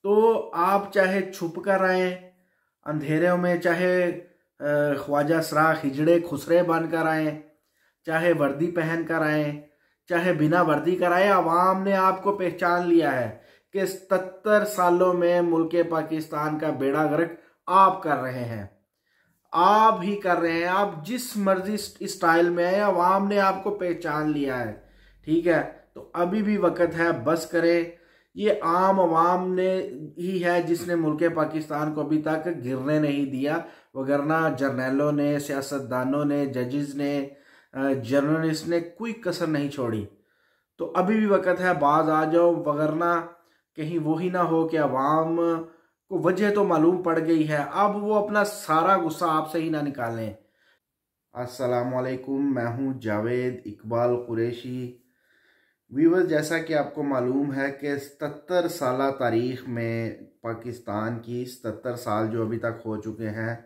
तो आप चाहे छुप कर आए अंधेरों में, चाहे ख्वाजा सरा हिजड़े खुसरे बन कर आए, चाहे वर्दी पहन कर आए, चाहे बिना वर्दी कर आए, अवाम ने आपको पहचान लिया है कि 77 सालों में मुल्क पाकिस्तान का बेड़ा गर्क आप कर रहे हैं, आप ही कर रहे हैं। आप जिस मर्जी स्टाइल में आए, अवाम ने आपको पहचान लिया है। ठीक है, तो अभी भी वक्त है, बस करें। ये आम अवाम ने ही है जिसने मुल्क पाकिस्तान को अभी तक गिरने नहीं दिया, वगरना जर्नैलों ने, सियासतदानों ने, जजेस ने, जर्नलिस्ट ने कोई कसर नहीं छोड़ी। तो अभी भी वक्त है, बाज आ जाओ, वगरना कहीं वो ही ना हो कि अवाम को वजह तो मालूम पड़ गई है, अब वो अपना सारा गुस्सा आपसे ही ना निकालें। अस्सलाम वालेकुम, मैं हूँ जावेद इकबाल कुरैशी। व्यूअर्स, जैसा कि आपको मालूम है कि 77 साल तारीख में पाकिस्तान की 77 साल जो अभी तक हो चुके हैं,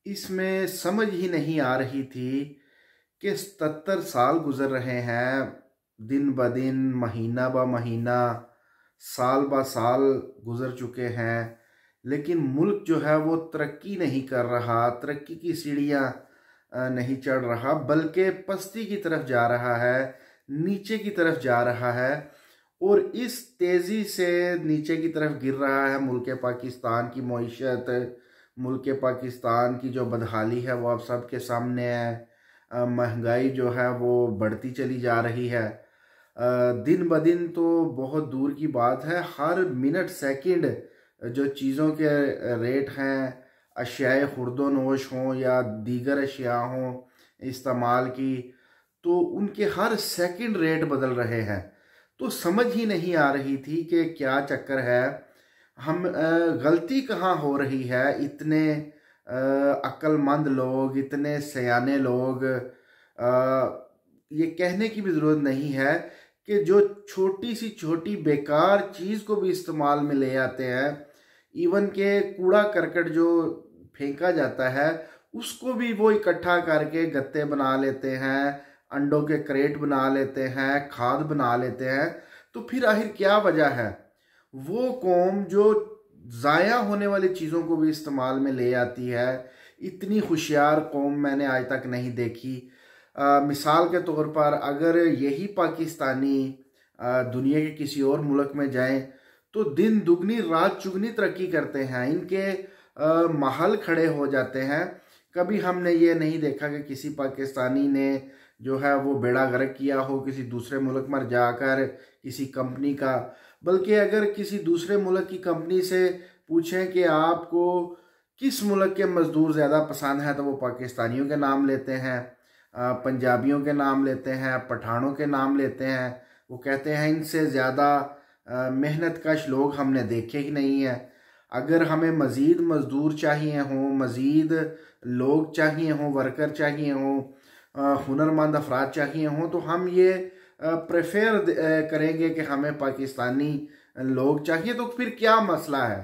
इसमें समझ ही नहीं आ रही थी कि 77 साल गुजर रहे हैं, दिन ब दिन, महीना ब महीना, साल ब साल गुजर चुके हैं, लेकिन मुल्क जो है वो तरक्की नहीं कर रहा, तरक्की की सीढ़ियाँ नहीं चढ़ रहा, बल्कि पस्ती की तरफ जा रहा है, नीचे की तरफ जा रहा है। और इस तेज़ी से नीचे की तरफ गिर रहा है मुल्क पाकिस्तान की मईशत, मुल्क पाकिस्तान की जो बदहाली है वो आप सबके सामने है। महंगाई जो है वो बढ़ती चली जा रही है, दिन ब दिन तो बहुत दूर की बात है, हर मिनट सेकंड जो चीज़ों के रेट हैं, अशियाए खुर्दोनोश हों या दीगर अशिया हों इस्तेमाल की, तो उनके हर सेकंड रेट बदल रहे हैं। तो समझ ही नहीं आ रही थी कि क्या चक्कर है, हम गलती कहाँ हो रही है। इतने अक्लमंद लोग, इतने सयाने लोग, ये कहने की भी ज़रूरत नहीं है कि जो छोटी सी छोटी बेकार चीज़ को भी इस्तेमाल में ले आते हैं, इवन के कूड़ा करकट जो फेंका जाता है उसको भी वो इकट्ठा करके गत्ते बना लेते हैं, अंडों के क्रेट बना लेते हैं, खाद बना लेते हैं। तो फिर आखिर क्या वजह है? वो कौम जो ज़ाया होने वाली चीज़ों को भी इस्तेमाल में ले आती है, इतनी होशियार कौम मैंने आज तक नहीं देखी। मिसाल के तौर पर अगर यही पाकिस्तानी दुनिया के किसी और मुल्क में जाएं तो दिन दुगनी रात चुगनी तरक्की करते हैं, इनके महल खड़े हो जाते हैं। कभी हमने ये नहीं देखा कि किसी पाकिस्तानी ने जो है वो बेड़ा गर्क किया हो किसी दूसरे मुल्क में जाकर किसी कंपनी का। बल्कि अगर किसी दूसरे मुल्क की कंपनी से पूछें कि आपको किस मुल्क के मज़दूर ज़्यादा पसंद है, तो वो पाकिस्तानियों के नाम लेते हैं, पंजाबियों के नाम लेते हैं, पठानों के नाम लेते हैं। वो कहते हैं इनसे ज़्यादा मेहनत कश लोग हमने देखे ही नहीं है। अगर हमें मज़ीद मज़दूर चाहिए हों, मज़ीद लोग चाहिए हों, वर्कर चाहिए हों, हुनरमंद अफराद चाहिए हों, तो हम ये प्रेफर करेंगे कि हमें पाकिस्तानी लोग चाहिए। तो फिर क्या मसला है?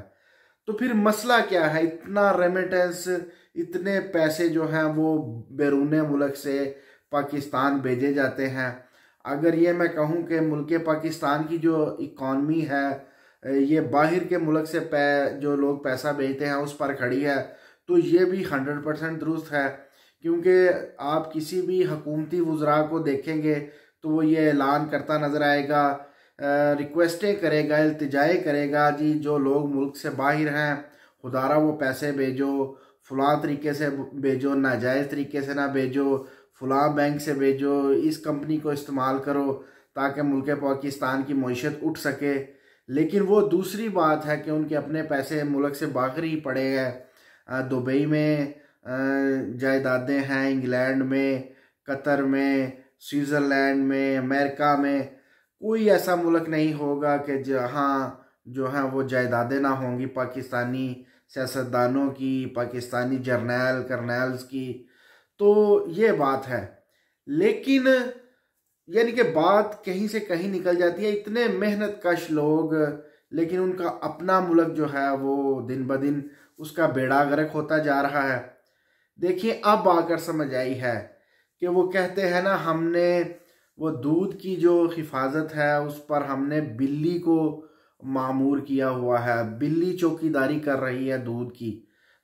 तो फिर मसला क्या है? इतना रेमिटेंस, इतने पैसे जो हैं वो बैरून मुल्क से पाकिस्तान भेजे जाते हैं। अगर ये मैं कहूँ कि मुल्क पाकिस्तान की जो इकॉनमी है ये बाहर के मुल्क से जो लोग पैसा भेजते हैं उस पर खड़ी है, तो ये भी 100% दुरुस्त है। क्योंकि आप किसी भी हुकूमती वज़रा को देखेंगे तो वो ये ऐलान करता नज़र आएगा, रिक्वेस्टें करेगा, इल्तिजाएँ करेगा, जी जो लोग मुल्क से बाहर हैं खुदारा वो पैसे भेजो, फ़लाँ तरीके से भेजो, नाजायज़ तरीके से ना भेजो, फ़लाँ बैंक से भेजो, इस कंपनी को इस्तेमाल करो ताकि मुल्क पाकिस्तान की मईशत उठ सके। लेकिन वो दूसरी बात है कि उनके अपने पैसे मुल्क से बाहर ही पड़े हैं। दुबई में जायदादें हैं, इंग्लैंड में, कतर में, स्विट्ज़रलैंड में, अमेरिका में। कोई ऐसा मुल्क नहीं होगा कि जहाँ जो है वो जायदादें ना होंगी पाकिस्तानी सियासतदानों की, पाकिस्तानी जर्नैल कर्नल्स की। तो ये बात है। लेकिन यानी कि बात कहीं से कहीं निकल जाती है। इतने मेहनत कश लोग, लेकिन उनका अपना मुल्क जो है वो दिन ब दिन उसका बेड़ा गर्क होता जा रहा है। देखिए, अब आकर समझ आई है कि वो कहते हैं ना, हमने वो दूध की जो हिफाजत है उस पर हमने बिल्ली को मामूर किया हुआ है, बिल्ली चौकीदारी कर रही है दूध की।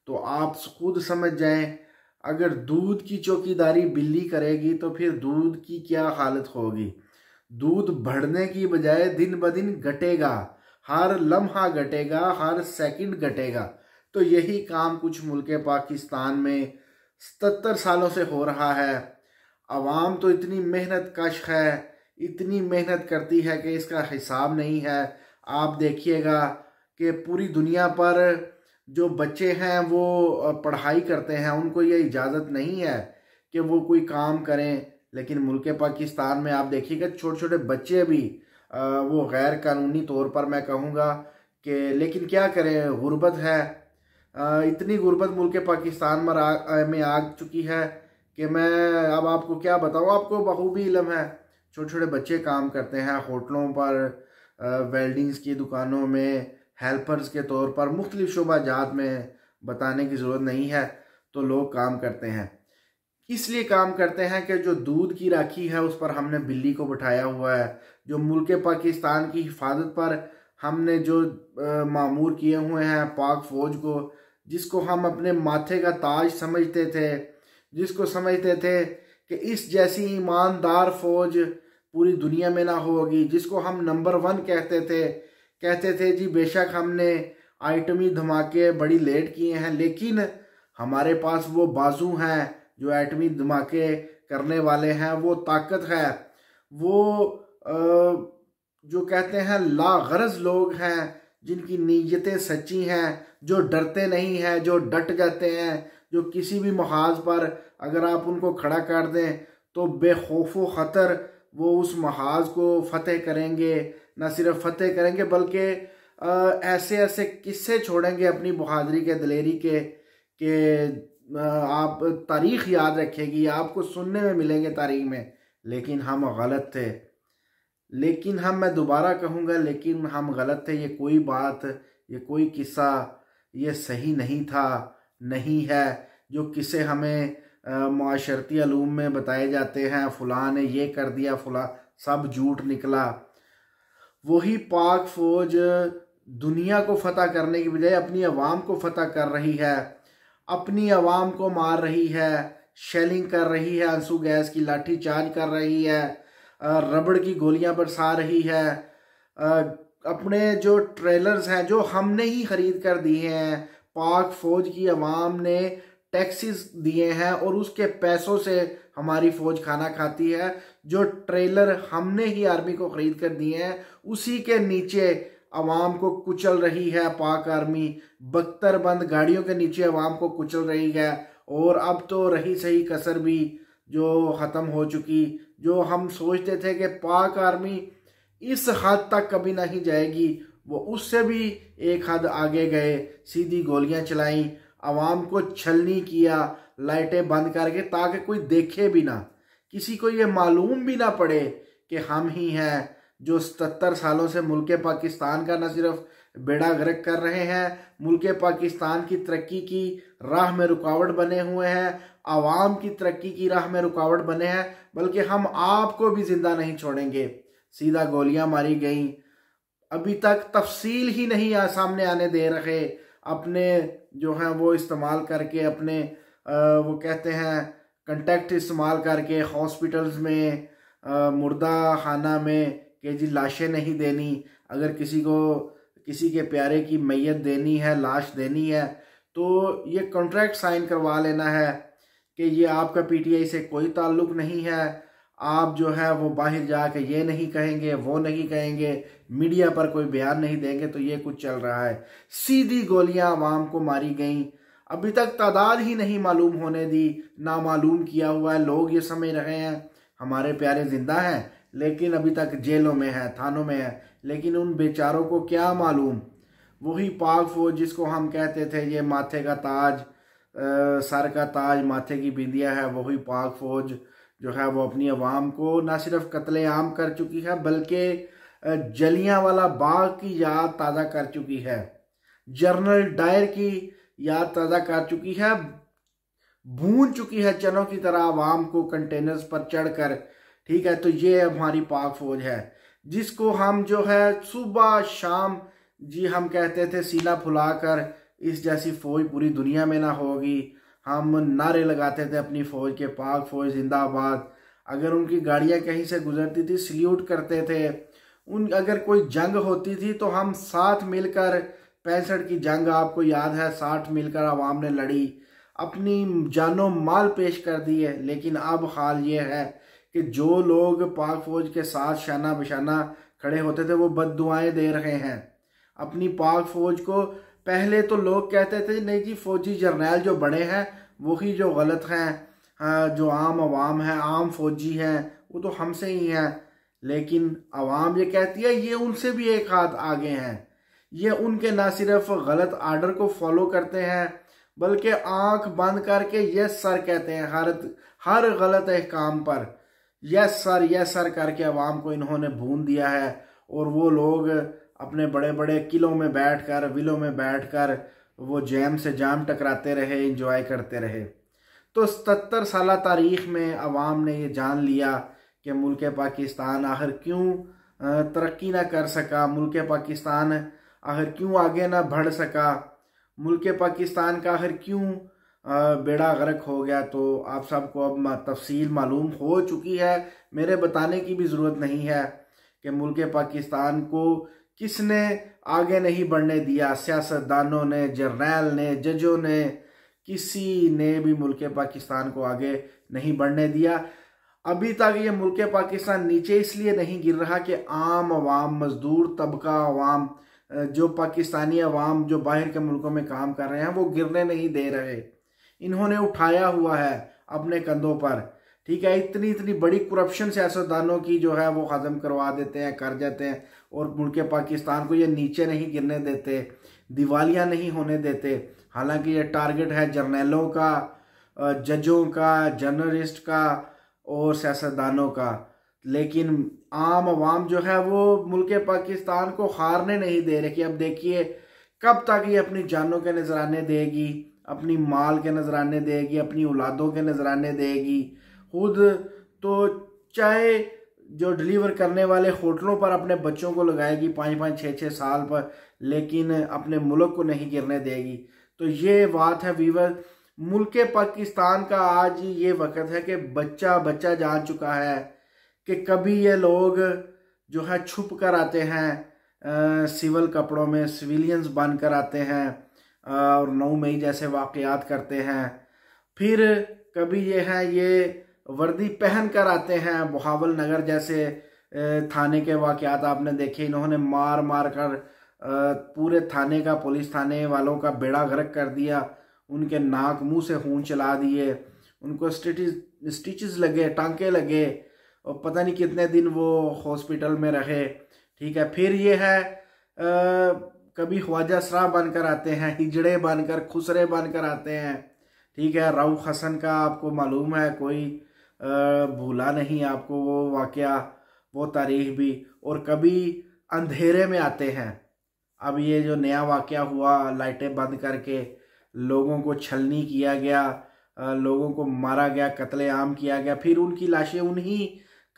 तो आप खुद समझ जाएं, अगर दूध की चौकीदारी बिल्ली करेगी तो फिर दूध की क्या हालत होगी। दूध बढ़ने की बजाय दिन ब दिन घटेगा, हर लम्हा घटेगा, हर सेकंड घटेगा। तो यही काम कुछ मुल्क पाकिस्तान में 77 सालों से हो रहा है। अवाम तो इतनी मेहनत कश है, इतनी मेहनत करती है कि इसका हिसाब नहीं है। आप देखिएगा कि पूरी दुनिया पर जो बच्चे हैं वो पढ़ाई करते हैं, उनको ये इजाज़त नहीं है कि वो कोई काम करें, लेकिन मुल्क पाकिस्तान में आप देखिएगा छोटे छोटे बच्चे भी वो गैर कानूनी तौर पर मैं कहूँगा कि, लेकिन क्या करें, गुर्बत है। इतनी गुर्बत मुल्क पाकिस्तान में आ चुकी है कि मैं अब आपको क्या बताऊँ, आपको बखूबी इल्म है। छोटे छोटे बच्चे काम करते हैं होटलों पर, वेल्डिंग्स की दुकानों में, हेल्पर्स के तौर पर, मुख्तलिफ शोबा जात में, बताने की ज़रूरत नहीं है। तो लोग काम करते हैं, इसलिए काम करते हैं कि जो दूध की राखी है उस पर हमने बिल्ली को बिठाया हुआ है। जो मुल्क पाकिस्तान की हिफाजत पर हमने जो मामूर किए हुए हैं पाक फौज को, जिसको हम अपने माथे का ताज समझते थे, जिसको समझते थे कि इस जैसी ईमानदार फौज पूरी दुनिया में ना होगी, जिसको हम नंबर 1 कहते थे जी बेशक हमने आइटमी धमाके बड़ी लेट किए हैं, लेकिन हमारे पास वो बाजू हैं जो एटमी धमाके करने वाले हैं, वो ताकत है, वो जो कहते हैं लागरज लोग हैं, जिनकी नीयतें सच्ची हैं, जो डरते नहीं हैं, जो डट जाते हैं, जो किसी भी महाज पर अगर आप उनको खड़ा कर दें तो बेखौफो ख़तर वो उस महाज को फतेह करेंगे। न सिर्फ फतेह करेंगे बल्कि ऐसे ऐसे किस्से छोड़ेंगे अपनी बहादुरी के, दिलेरी के आप तारीख याद रखेगी, आपको सुनने में मिलेंगे तारीख में। लेकिन हम गलत थे, लेकिन मैं दोबारा कहूँगा, लेकिन हम गलत थे। ये कोई बात, ये कोई किस्सा ये सही नहीं था, नहीं है। जो किस्से हमें माशरती अलूम में बताए जाते हैं, फ़लाँ ने ये कर दिया, फ़लाँ, सब झूठ निकला। वही पाक फौज दुनिया को फतह करने की बजाय अपनी आवाम को फतह कर रही है, अपनी आवाम को मार रही है, शेलिंग कर रही है, आंसू गैस की लाठी चार्ज कर रही है, रबड़ की गोलियां बरसा रही है। अपने जो ट्रेलर्स हैं जो हमने ही खरीद कर दिए हैं, पाक फौज की आवाम ने टैक्सेस दिए हैं और उसके पैसों से हमारी फौज खाना खाती है। जो ट्रेलर हमने ही आर्मी को खरीद कर दिए हैं, उसी के नीचे अवाम को कुचल रही है पाक आर्मी, बख्तरबंद गाड़ियों के नीचे अवाम को कुचल रही है। और अब तो रही सही कसर भी जो ख़त्म हो चुकी। जो हम सोचते थे कि पाक आर्मी इस हद तक कभी नहीं जाएगी, वो उससे भी एक हद आगे गए, सीधी गोलियां चलाई, अवाम को छलनी किया, लाइटें बंद करके, ताकि कोई देखे भी ना, किसी को ये मालूम भी ना पड़े कि हम ही हैं जो 77 सालों से मुल्क पाकिस्तान का न सिर्फ बेड़ा गर्क कर रहे हैं, मुल्क पाकिस्तान की तरक्की की राह में रुकावट बने हुए हैं, आवाम की तरक्की की राह में रुकावट बने हैं, बल्कि हम आपको भी जिंदा नहीं छोड़ेंगे। सीधा गोलियां मारी गई, अभी तक तफसील ही नहीं सामने आने दे रहे। अपने जो हैं वो इस्तेमाल करके, अपने वो कहते हैं कंटेक्ट इस्तेमाल करके हॉस्पिटल्स में, मुर्दा खाना में कि जी लाशें नहीं देनी, अगर किसी को किसी के प्यारे की मैयत देनी है, लाश देनी है, तो ये कॉन्ट्रैक्ट साइन करवा लेना है कि ये आपका पीटीआई से कोई ताल्लुक नहीं है। आप जो है वो बाहर जाके ये नहीं कहेंगे, वो नहीं कहेंगे, मीडिया पर कोई बयान नहीं देंगे। तो ये कुछ चल रहा है। सीधी गोलियां आवाम को मारी गई, अभी तक तादाद ही नहीं मालूम होने दी, नामालूम किया हुआ है। लोग ये समझ रहे हैं हमारे प्यारे जिंदा हैं, लेकिन अभी तक जेलों में है, थानों में है। लेकिन उन बेचारों को क्या मालूम, वही पाक फौज जिसको हम कहते थे ये माथे का ताज, सर का ताज, माथे की बिंदिया है, वही पाक फौज जो है वो अपनी आवाम को ना सिर्फ कत्लेआम कर चुकी है, बल्कि जलियांवाला बाग की याद ताज़ा कर चुकी है, जनरल डायर की याद ताज़ा कर चुकी है, भून चुकी है चनों की तरह आवाम को कंटेनर्स पर चढ़कर। ठीक है, तो ये हमारी पाक फौज है। जिसको हम जो है सुबह शाम जी हम कहते थे सीना फुलाकर इस जैसी फौज पूरी दुनिया में ना होगी। हम नारे लगाते थे अपनी फौज के, पाक फौज जिंदाबाद। अगर उनकी गाड़ियां कहीं से गुजरती थी सल्यूट करते थे। अगर कोई जंग होती थी तो हम साथ मिलकर, 65 की जंग आपको याद है, साथ मिलकर आवाम ने लड़ी, अपनी जानो माल पेश कर दिए। लेकिन अब हाल ये है कि जो लोग पाक फौज के साथ शाना बशाना खड़े होते थे वो बद्दुआएं दे रहे हैं अपनी पाक फौज को। पहले तो लोग कहते थे नहीं जी फौजी जर्नैल जो बड़े हैं वही जो गलत हैं, जो आम आवाम है, आम फौजी हैं वो तो हमसे ही हैं। लेकिन आवाम ये कहती है ये उनसे भी एक हाथ आगे हैं। ये उनके ना सिर्फ गलत आर्डर को फॉलो करते हैं बल्कि आंख बंद करके यस सर कहते हैं हर गलत काम पर। यस सर करके आवाम को इन्होंने भून दिया है। और वो लोग अपने बड़े बड़े किलों में बैठकर, विलों में बैठकर वो जैम से जाम टकराते रहे, इंजॉय करते रहे। तो 77 साल तारीख में अवाम ने ये जान लिया कि मुल्क पाकिस्तान आखिर क्यों तरक्की ना कर सका, मुल्क पाकिस्तान आखिर क्यों आगे ना बढ़ सका, मुल्क पाकिस्तान का आखिर क्यों बेड़ा गर्क हो गया। तो आप सबको अब तफसील मालूम हो चुकी है, मेरे बताने की भी ज़रूरत नहीं है कि मुल्क पाकिस्तान को किसने आगे नहीं बढ़ने दिया। सियासतदानों ने, जर्नैल ने, जजों ने, किसी ने भी मुल्क पाकिस्तान को आगे नहीं बढ़ने दिया। अभी तक ये मुल्क पाकिस्तान नीचे इसलिए नहीं गिर रहा कि आम आवाम, मजदूर तबका आवाम, जो पाकिस्तानी अवाम जो बाहर के मुल्कों में काम कर रहे हैं वो गिरने नहीं दे रहे। इन्होंने उठाया हुआ है अपने कंधों पर, ठीक है। इतनी बड़ी करप्शन सियासतदानों की जो है वो ख़त्म करवा देते हैं, कर जाते हैं और मुल्क पाकिस्तान को ये नीचे नहीं गिरने देते, दिवालिया नहीं होने देते। हालांकि ये टारगेट है जर्नैलों का, जजों का, जर्नलिस्ट का और सियासतदानों का। लेकिन आम आवाम जो है वो मुल्क पाकिस्तान को हारने नहीं दे रही। अब देखिए कब तक ये अपनी जानों के नजराने देगी, अपनी माल के नजराने देगी, अपनी औलादों के नजराने देगी। खुद तो चाहे जो डिलीवर करने वाले होटलों पर अपने बच्चों को लगाएगी 5-5, 6-6 साल पर, लेकिन अपने मुल्क को नहीं गिरने देगी। तो ये बात है वीवर, मुल्क पाकिस्तान का आज ये वक्त है कि बच्चा जान चुका है कि कभी ये लोग जो है छुप कर आते हैं सिविल कपड़ों में, सिविलियंस बन कर आते हैं और 9 मई जैसे वाक़यात करते हैं। फिर कभी ये है ये वर्दी पहन कर आते हैं, बहावल नगर जैसे थाने के वाक़यात आपने देखे। इन्होंने मार कर पूरे थाने का, पुलिस थाने वालों का बेड़ा गर्क कर दिया, उनके नाक मुंह से खून चला दिए, उनको स्टिचेस लगे, टांके लगे और पता नहीं कितने दिन वो हॉस्पिटल में रहे, ठीक है। फिर ये है कभी ख्वाजा सरा बनकर आते हैं, हिजड़े बनकर, खुसरे बनकर आते हैं, ठीक है। रऊफ हसन का आपको मालूम है, कोई भूला नहीं आपको वो वाक़या, वो तारीख भी। और कभी अंधेरे में आते हैं। अब ये जो नया वाक़या हुआ, लाइटें बंद करके लोगों को छलनी किया गया, लोगों को मारा गया, कत्लेआम किया गया, फिर उनकी लाशें उन्हीं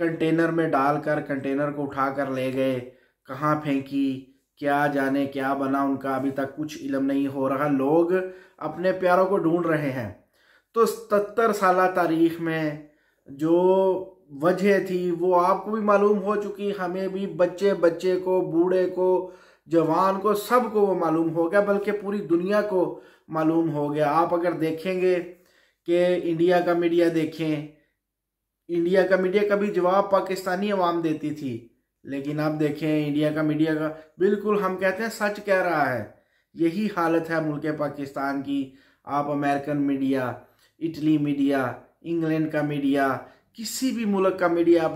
कंटेनर में डालकर कंटेनर को उठाकर ले गए, कहाँ फेंकी, क्या जाने क्या बना उनका, अभी तक कुछ इल्म नहीं हो रहा। लोग अपने प्यारों को ढूंढ रहे हैं। तो 77 साल तारीख में जो वजह थी वो आपको भी मालूम हो चुकी, हमें भी, बच्चे को, बूढ़े को, जवान को, सबको वो मालूम हो गया, बल्कि पूरी दुनिया को मालूम हो गया। आप अगर देखेंगे कि इंडिया का मीडिया देखें, इंडिया का मीडिया कभी जवाब पाकिस्तानी अवाम देती थी, लेकिन अब देखें इंडिया का मीडिया का बिल्कुल, हम कहते हैं सच कह रहा है। यही हालत है मुल्क पाकिस्तान की। आप American media, Italy media, England का मीडिया, किसी भी मुल्क का मीडिया आप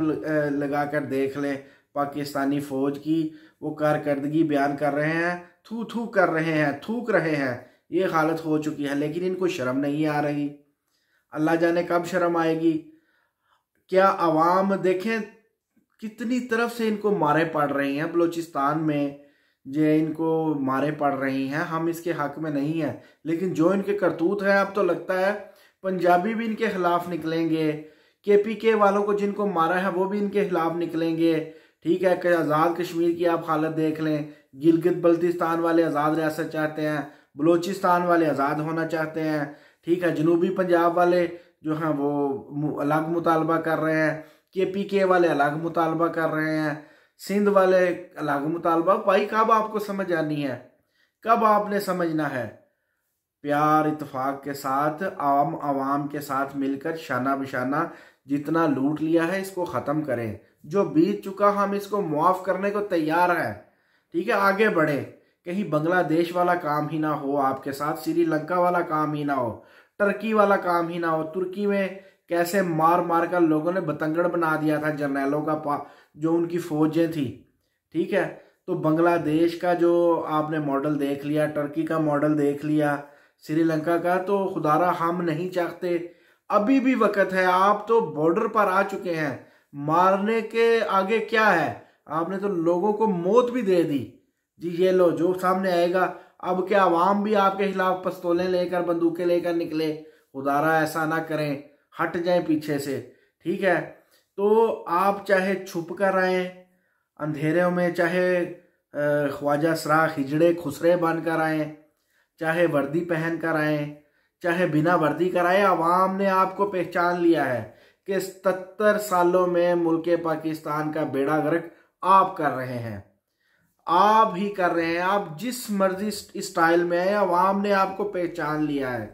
लगा कर देख लें, पाकिस्तानी फ़ौज की वो कारकर्दगी बयान कर रहे हैं, थू कर रहे हैं, थूक रहे हैं। ये हालत हो चुकी है, लेकिन इनको शर्म नहीं आ रही। अल्लाह जाने कब शर्म आएगी। क्या अवाम देखें कितनी तरफ से इनको मारे पड़ रही हैं, बलूचिस्तान में जो इनको मारे पड़ रही हैं। हम इसके हक में नहीं है, लेकिन जो इनके करतूत है, अब तो लगता है पंजाबी भी इनके खिलाफ निकलेंगे, KPK वालों को जिनको मारा है वो भी इनके खिलाफ निकलेंगे, ठीक है, कि आज़ाद कश्मीर की आप हालत देख लें, गिलगित बल्तिस्तान वाले आज़ाद रियासत चाहते हैं, बलोचिस्तान वाले आज़ाद होना चाहते हैं, ठीक है, जनूबी पंजाब वाले जो हैं वो अलग मुतालबा कर रहे हैं, KPK वाले अलग मुतालबा कर रहे हैं, सिंध वाले अलग मुतालबा। भाई कब आपको समझ आनी है, कब आपने समझना है? प्यार इत्तेफाक के साथ आवाम के साथ मिलकर शाना बिशाना जितना लूट लिया है इसको ख़त्म करें। जो बीत चुका हम इसको मुआफ़ करने को तैयार हैं, ठीक है, आगे बढ़े। कहीं बांग्लादेश वाला काम ही ना हो आपके साथ, श्रीलंका वाला काम ही ना हो, टर्की वाला काम ही ना हो। तुर्की में कैसे मार मार कर लोगों ने बतंगड़ बना दिया था जर्नैलों का, जो उनकी फौजें थी, ठीक है। तो बांग्लादेश का जो आपने मॉडल देख लिया, टर्की का मॉडल देख लिया, श्रीलंका का, तो खुदारा हम नहीं चाहते। अभी भी वक्त है, आप तो बॉर्डर पर आ चुके हैं, मारने के आगे क्या है? आपने तो लोगों को मौत भी दे दी जी, ये लो जो सामने आएगा। अब क्या आवाम भी आपके खिलाफ पिस्तौलें लेकर बंदूकें लेकर निकले? खुदारा ऐसा ना करें, हट जाएं पीछे से, ठीक है। तो आप चाहे छुप कर आए अंधेरों में, चाहे ख्वाजा सरा हिजड़े खुसरे बन कर आए, चाहे वर्दी पहन कर आए, चाहे बिना वर्दी कर आए, आवाम ने आपको पहचान लिया है कि 77 सालों में मुल्क पाकिस्तान का बेड़ा गर्क आप कर रहे हैं, आप ही कर रहे हैं। आप जिस मर्जी स्टाइल में आए, आवाम ने आपको पहचान लिया है,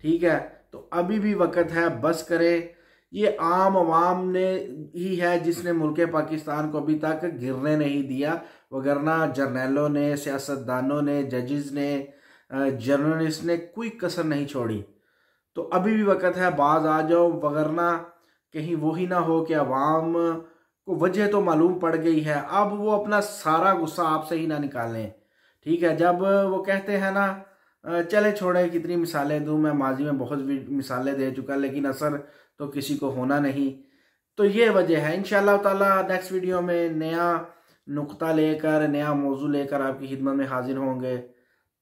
ठीक है। तो अभी भी वक्त है, बस करें। ये आम आवाम ने ही है जिसने मुल्क पाकिस्तान को अभी तक गिरने नहीं दिया, वगरना जर्नैलों ने, सियासतदानों ने, जजेस ने, जर्नलिस्ट ने कोई कसर नहीं छोड़ी। तो अभी भी वक्त है, बाज आ जाओ, वगरना कहीं वो ही ना हो कि अवाम को वजह तो मालूम पड़ गई है, अब वो अपना सारा गुस्सा आपसे ही ना निकालें, ठीक है। जब वो कहते हैं ना, चले छोड़े कितनी मिसालें दूं, मैं माजी में बहुत मिसालें दे चुका, लेकिन असर तो किसी को होना नहीं। तो ये वजह है। इंशाअल्लाह ताला नेक्स्ट वीडियो में नया नुक्ता लेकर, नया मौजू लेकर आपकी खिदमत में हाजिर होंगे।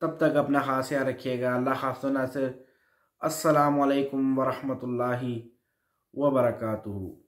तब तक अपना खास ख्याल रखिएगा। अल्लाह हाफ़िज़ नासिर। अस्सलामु अलैकुम वरहमतुल्लाहि वबरकातुहू।